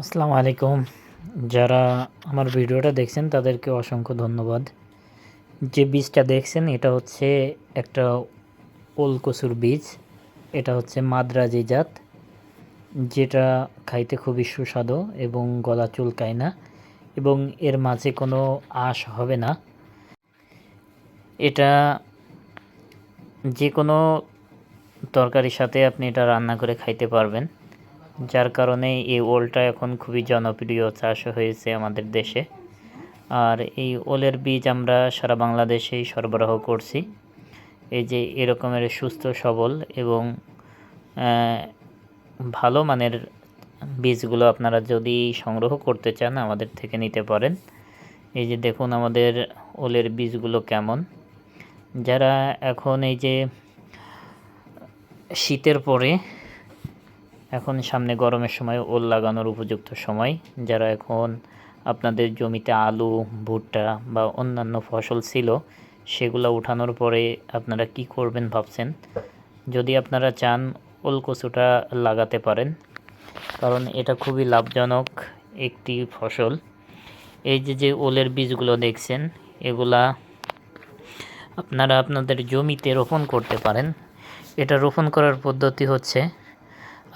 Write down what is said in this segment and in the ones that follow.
আসসালামু আলাইকুম। যারা আমার ভিডিওটা দেখছেন তাদেরকে অসংখ্য ধন্যবাদ। যে বীজটা দেখছেন এটা হচ্ছে একটা ওল কচুর বীজ। এটা হচ্ছে মাদ্রাজি জাত, যেটা খাইতে খুবই সুস্বাদু এবং গলা চুলকায় না এবং এর মাঝে কোনো আঁশ হবে না। এটা যে কোনো তরকারির সাথে আপনি এটা রান্না করে খাইতে পারবেন, যার কারণে এই ওলটা এখন খুবই জনপ্রিয় চাষ হয়েছে আমাদের দেশে। আর এই ওলের বীজ আমরা সারা বাংলাদেশেই সরবরাহ করছি। এই যে এরকমের সুস্থ সবল এবং ভালো মানের বীজগুলো আপনারা যদি সংগ্রহ করতে চান আমাদের থেকে নিতে পারেন। এই যে দেখুন আমাদের ওলের বীজগুলো কেমন। যারা এখন এই যে শীতের পরে এখন সামনে গরমের সময় ওল লাগানোর উপযুক্ত সময়, যারা এখন আপনাদের জমিতে আলু, ভুট্টা বা অন্যান্য ফসল ছিল সেগুলো উঠানোর পরে আপনারা কি করবেন ভাবছেন, যদি আপনারা চান ওল কচুটা লাগাতে পারেন, কারণ এটা খুবই লাভজনক একটি ফসল। এই যে ওলের বীজগুলো দেখছেন এগুলা আপনারা আপনাদের জমিতে রোপণ করতে পারেন। এটা রোপণ করার পদ্ধতি হচ্ছে,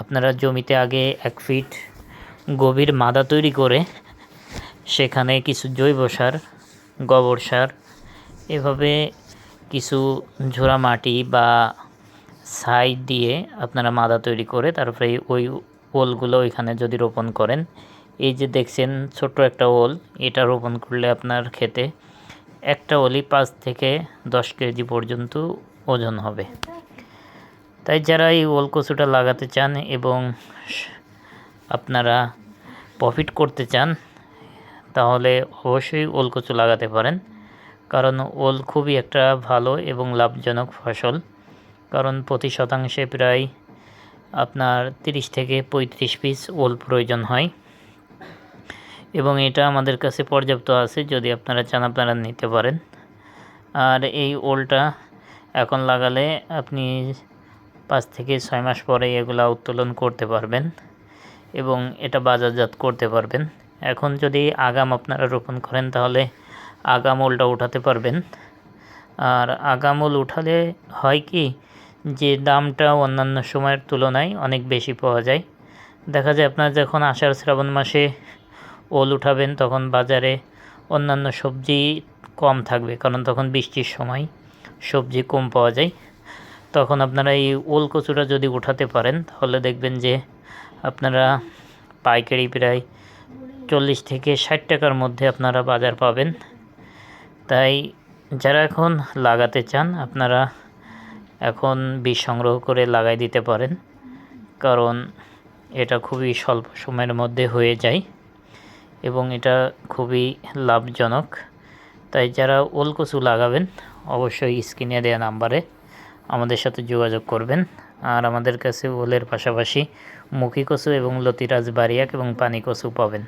আপনারা জমিতে আগে 1 ফিট গভীর মাদা তৈরি করে সেখানে কিছু জৈব সার, গোবর সার, এভাবে কিছু ঝোড়া মাটি বা ছাই দিয়ে আপনারা মাদা তৈরি করে তারপরে ওই ওলগুলো ওইখানে যদি রোপণ করেন, এই যে দেখছেন ছোট্ট একটা ওল, এটা রোপণ করলে আপনার ক্ষেতে একটা ওলই 5 থেকে 10 কেজি পর্যন্ত ওজন হবে। তাই যারা এই ওল কচুটা লাগাতে চান এবং আপনারা প্রফিট করতে চান তাহলে অবশ্যই ওল কচু লাগাতে পারেন, কারণ ওল খুবই একটা ভালো এবং লাভজনক ফসল। কারণ প্রতি শতাংশে প্রায় আপনার 30 থেকে 35 পিস ওল প্রয়োজন হয় এবং এটা আমাদের কাছে পর্যাপ্ত আছে। যদি আপনারা চান আপনারা নিতে পারেন। আর এই ওলটা এখন লাগালে আপনি 5 থেকে 6 মাস পরে এগুলা উত্তোলন করতে পারবেন এবং এটা বাজারজাত করতে পারবেন। এখন যদি আগাম আপনারা রোপণ করেন তাহলে আগাম ওলটা উঠাতে পারবেন। আর আগাম ওল উঠালে হয় কি, যে দামটা অন্যান্য সময়ের তুলনায় অনেক বেশি পাওয়া যায়। দেখা যায় আপনার যখন আষাঢ় শ্রাবণ মাসে ওল উঠাবেন তখন বাজারে অন্যান্য সবজি কম থাকবে, কারণ তখন বৃষ্টির সময় সবজি কম পাওয়া যায়। তখন আপনারা এই ওল কচুটা যদি উঠাতে পারেন তাহলে দেখবেন যে আপনারা পাইকারি প্রায় 40 থেকে 60 টাকার মধ্যে আপনারা বাজার পাবেন। তাই যারা এখন লাগাতে চান আপনারা এখন বীজ সংগ্রহ করে লাগাই দিতে পারেন, কারণ এটা খুবই স্বল্প সময়ের মধ্যে হয়ে যায় এবং এটা খুবই লাভজনক। তাই যারা ওল কচু লাগাবেন অবশ্যই স্ক্রিনে দেওয়া নাম্বারে আমাদের সাথে যোগাযোগ করবেন। আর আমাদের কাছে ওলের পাশাপাশি মুখী কচু এবং লতিরাজ বারিয়াক এবং পানি কচু পাবেন।